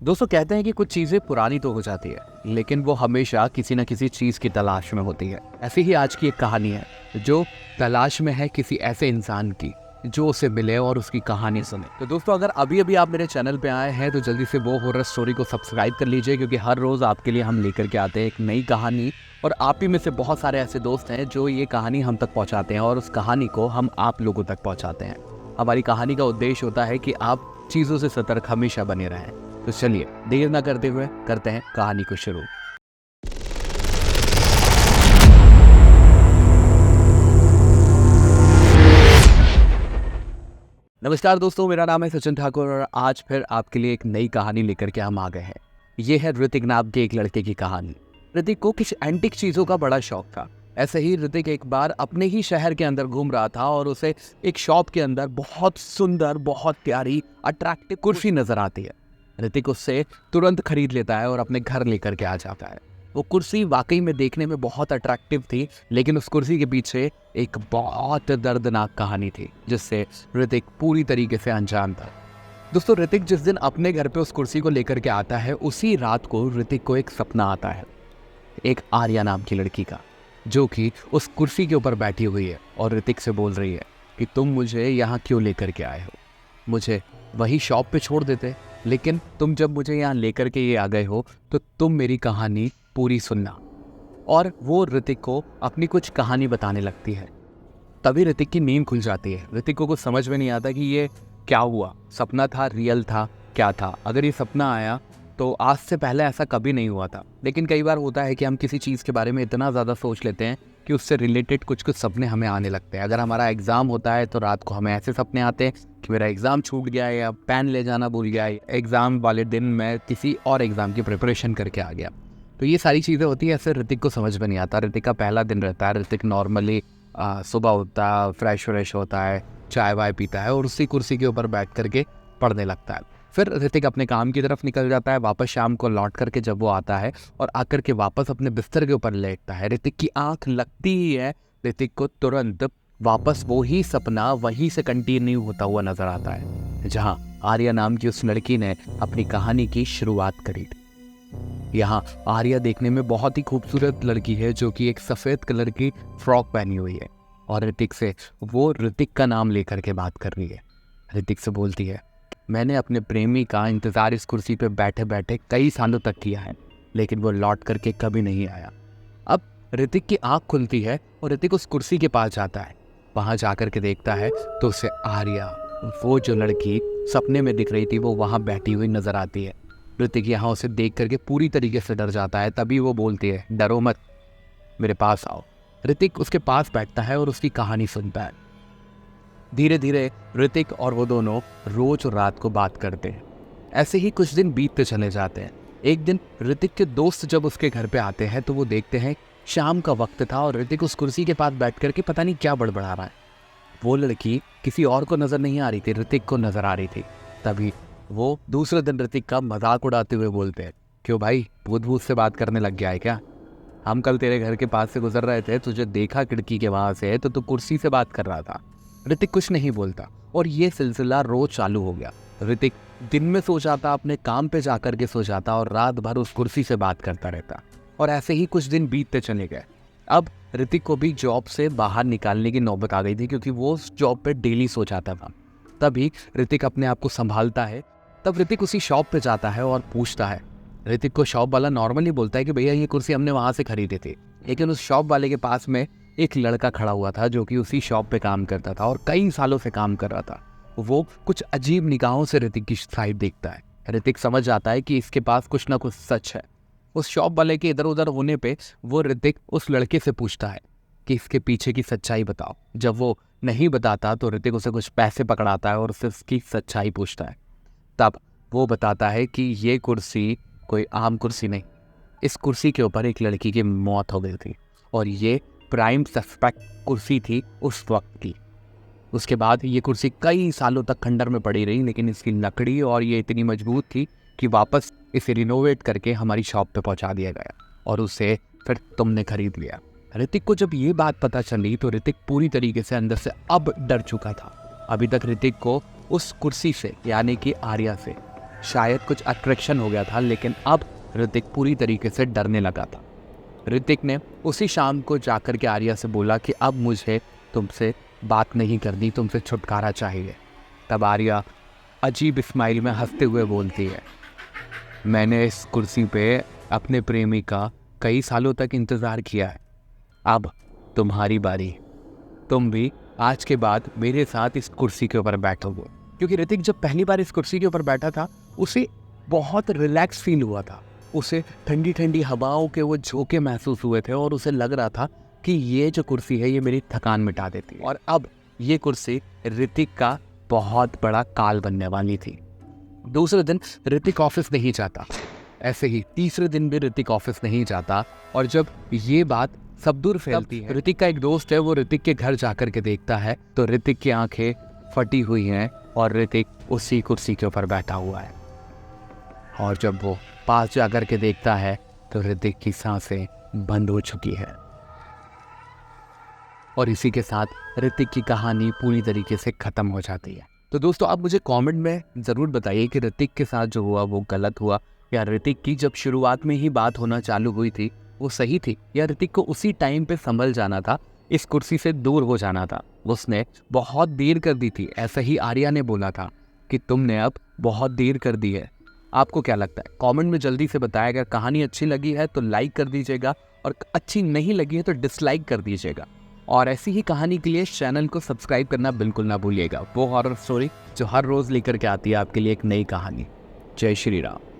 दोस्तों कहते हैं कि कुछ चीज़ें पुरानी तो हो जाती है लेकिन वो हमेशा किसी न किसी चीज़ की तलाश में होती है। ऐसी ही आज की एक कहानी है जो तलाश में है किसी ऐसे इंसान की जो उसे मिले और उसकी कहानी सुने। तो दोस्तों अगर अभी अभी आप मेरे चैनल पे आए हैं तो जल्दी से वो हॉरर स्टोरी को सब्सक्राइब कर लीजिए, क्योंकि हर रोज़ आपके लिए हम लेकर के आते हैं एक नई कहानी। और आप ही में से बहुत सारे ऐसे दोस्त हैं जो ये कहानी हम तक पहुँचाते हैं और उस कहानी को हम आप लोगों तक पहुँचाते हैं। हमारी कहानी का उद्देश्य होता है कि आप चीज़ों से सतर्क हमेशा बने रहें। तो चलिए देर ना करते हुए करते हैं कहानी को शुरू। नमस्कार दोस्तों, मेरा नाम है सचिन ठाकुर और आज फिर आपके लिए एक नई कहानी लेकर के हम आ गए हैं। ये है ऋतिक नाम के एक लड़के की कहानी। ऋतिक को कुछ एंटिक चीज़ों का बड़ा शौक था। ऐसे ही ऋतिक एक बार अपने ही शहर के अंदर घूम रहा था और उसे एक शॉप के अंदर बहुत सुंदर, बहुत प्यारी, अट्रैक्टिव कुर्सी नजर आती है। ऋतिक उससे तुरंत खरीद लेता है और अपने घर लेकर के आ जाता है। वो कुर्सी वाकई में देखने में बहुत अट्रैक्टिव थी, लेकिन उस कुर्सी के पीछे एक बहुत दर्दनाक कहानी थी जिससे ऋतिक पूरी तरीके से अनजान था। दोस्तों ऋतिक जिस दिन अपने घर पे उस कुर्सी को लेकर के आता है, उसी रात को ऋतिक को एक सपना आता है एक आर्या नाम की लड़की का, जो कि उस कुर्सी के ऊपर बैठी हुई है और ऋतिक से बोल रही है कि तुम मुझे यहाँ क्यों लेकर के आए हो, मुझे वही शॉप पे छोड़ देते, लेकिन तुम जब मुझे यहाँ लेकर के ये आ गए हो तो तुम मेरी कहानी पूरी सुनना। और वो ऋतिक को अपनी कुछ कहानी बताने लगती है। तभी ऋतिक की नींद खुल जाती है। ऋतिक को कुछ समझ में नहीं आता कि ये क्या हुआ, सपना था, रियल था, क्या था। अगर ये सपना आया तो आज से पहले ऐसा कभी नहीं हुआ था। लेकिन कई बार होता है कि हम किसी चीज़ के बारे में इतना ज़्यादा सोच लेते हैं कि उससे रिलेटेड कुछ कुछ सपने हमें आने लगते हैं। अगर हमारा एग्ज़ाम होता है तो रात को हमें ऐसे सपने आते हैं कि मेरा एग्ज़ाम छूट गया है या पेन ले जाना भूल गया है, एग्ज़ाम वाले दिन मैं किसी और एग्ज़ाम की प्रिपरेशन करके आ गया। तो ये सारी चीज़ें होती है, ऐसे ऋतिक को समझ में नहीं आता। ऋतिक का पहला दिन रहता है। ऋतिक नॉर्मली सुबह उठता है, फ्रेश होता है, चाय वाय पीता है और उसी कुर्सी के ऊपर बैठ करके पढ़ने लगता है। फिर ऋतिक अपने काम की तरफ निकल जाता है। वापस शाम को लौट करके जब वो आता है और आकर के वापस अपने बिस्तर के ऊपर लेटता है, ऋतिक की आंख लगती ही है। ऋतिक को तुरंत वापस वो ही सपना वहीं से कंटिन्यू होता हुआ नजर आता है जहां आर्या नाम की उस लड़की ने अपनी कहानी की शुरुआत करी थी। यहाँ आर्या देखने में बहुत ही खूबसूरत लड़की है जो कि एक सफ़ेद कलर की फ्रॉक पहनी हुई है और ऋतिक से वो ऋतिक का नाम लेकर के बात कर रही है। ऋतिक से बोलती है, मैंने अपने प्रेमी का इंतज़ार इस कुर्सी पे बैठे बैठे कई सालों तक किया है, लेकिन वो लौट करके कभी नहीं आया। अब ऋतिक की आंख खुलती है और ऋतिक उस कुर्सी के पास जाता है। वहाँ जाकर के देखता है तो उसे आर्या, वो जो लड़की सपने में दिख रही थी, वो वहाँ बैठी हुई नजर आती है। ऋतिक यहाँ उसे देख करके पूरी तरीके से डर जाता है। तभी वो बोलती है, डरो मत, मेरे पास आओ। ऋतिक उसके पास बैठता है और उसकी कहानी सुनता है। धीरे धीरे ऋतिक और वो दोनों रोज रात को बात करते हैं। ऐसे ही कुछ दिन बीतते चले जाते हैं। एक दिन ऋतिक के दोस्त जब उसके घर पे आते हैं तो वो देखते हैं शाम का वक्त था और ऋतिक उस कुर्सी के पास बैठ करके पता नहीं क्या बड़बड़ा रहा है। वो लड़की किसी और को नजर नहीं आ रही थी, ऋतिक को नजर आ रही थी। तभी वो दूसरे दिन ऋतिक का मजाक उड़ाते हुए बोलते हैं, क्यों भाई, भूत भूत से बात करने लग गया है क्या? हम कल तेरे घर के पास से गुजर रहे थे, तुझे देखा खिड़की के वहां से तो तू कुर्सी से बात कर रहा था। ऋतिक कुछ नहीं बोलता और ये सिलसिला रोज चालू हो गया। ऋतिक दिन में सो जाता, अपने काम पे जाकर के सो जाता और रात भर उस कुर्सी से बात करता रहता। और ऐसे ही कुछ दिन बीतते चले गए। अब ऋतिक को भी जॉब से बाहर निकालने की नौबत आ गई थी, क्योंकि वो उस जॉब पे डेली सो जाता था। तभी ऋतिक अपने आप को संभालता है। तब ऋतिक उसी शॉप पे जाता है और पूछता है। ऋतिक को शॉप वाला नॉर्मली बोलता है कि भैया ये कुर्सी हमने वहां से खरीदी थी, लेकिन उस शॉप वाले के पास में एक लड़का खड़ा हुआ था जो कि उसी शॉप पे काम करता था और कई सालों से काम कर रहा था। वो कुछ अजीब निगाहों से ऋतिक की साइड देखता है। ऋतिक समझ जाता है कि इसके पास कुछ ना कुछ सच है। उस शॉप वाले के इधर उधर होने पे वो ऋतिक उस लड़के से पूछता है कि इसके पीछे की सच्चाई बताओ। जब वो नहीं बताता तो ऋतिक उसे कुछ पैसे पकड़ाता है और उससे उसकी सच्चाई पूछता है। तब वो बताता है कि ये कुर्सी कोई आम कुर्सी नहीं, इस कुर्सी के ऊपर एक लड़की की मौत हो गई थी और ये प्राइम सस्पेक्ट कुर्सी थी उस वक्त की। उसके बाद ये कुर्सी कई सालों तक खंडर में पड़ी रही, लेकिन इसकी लकड़ी और ये इतनी मजबूत थी कि वापस इसे रिनोवेट करके हमारी शॉप पे पहुंचा दिया गया और उसे फिर तुमने खरीद लिया। ऋतिक को जब ये बात पता चली तो ऋतिक पूरी तरीके से अंदर से अब डर चुका था। अभी तक ऋतिक को उस कुर्सी से, यानी कि आर्या से शायद कुछ अट्रैक्शन हो गया था, लेकिन अब ऋतिक पूरी तरीके से डरने लगा था। ऋतिक ने उसी शाम को जाकर के आर्या से बोला कि अब मुझे तुमसे बात नहीं करनी, तुमसे छुटकारा चाहिए। तब आर्या अजीब स्माइल में हंसते हुए बोलती है, मैंने इस कुर्सी पे अपने प्रेमी का कई सालों तक इंतज़ार किया है, अब तुम्हारी बारी। तुम भी आज के बाद मेरे साथ इस कुर्सी के ऊपर बैठोगे। क्योंकि ऋतिक जब पहली बार इस कुर्सी के ऊपर बैठा था, उसे बहुत रिलैक्स फील हुआ था। उसे ठंडी ठंडी हवाओं के वो झोंके महसूस हुए थे और उसे लग रहा था कि ये जो कुर्सी है ये मेरी थकान मिटा देती है। और अब ये कुर्सी ऋतिक का बहुत बड़ा काल बनने वाली थी। दूसरे दिन ऋतिक ऑफिस नहीं जाता, ऐसे ही तीसरे दिन भी ऋतिक ऑफिस नहीं जाता। और जब ये बात सब दूर फैलती है, ऋतिक का एक दोस्त है, वो ऋतिक के घर जाकर के देखता है तो ऋतिक की आंखें फटी हुई हैं और ऋतिक उसी कुर्सी के ऊपर बैठा हुआ है। और जब वो पास जाकर के देखता है तो ऋतिक की सांसें बंद हो चुकी है। और इसी के साथ ऋतिक की कहानी पूरी तरीके से खत्म हो जाती है। तो दोस्तों, आप मुझे कमेंट में ज़रूर बताइए कि ऋतिक के साथ जो हुआ वो गलत हुआ, या ऋतिक की जब शुरुआत में ही बात होना चालू हुई थी वो सही थी, या ऋतिक को उसी टाइम पे संभल जाना था, इस कुर्सी से दूर हो जाना था। उसने बहुत देर कर दी थी, ऐसा ही आर्या ने बोला था कि तुमने अब बहुत देर कर दी है। आपको क्या लगता है? कमेंट में जल्दी से बताएं। अगर कहानी अच्छी लगी है तो लाइक कर दीजिएगा, और अच्छी नहीं लगी है तो डिसलाइक कर दीजिएगा। और ऐसी ही कहानी के लिए चैनल को सब्सक्राइब करना बिल्कुल ना भूलिएगा। वो हॉरर स्टोरी जो हर रोज़ लेकर के आती है आपके लिए एक नई कहानी। जय श्री राम।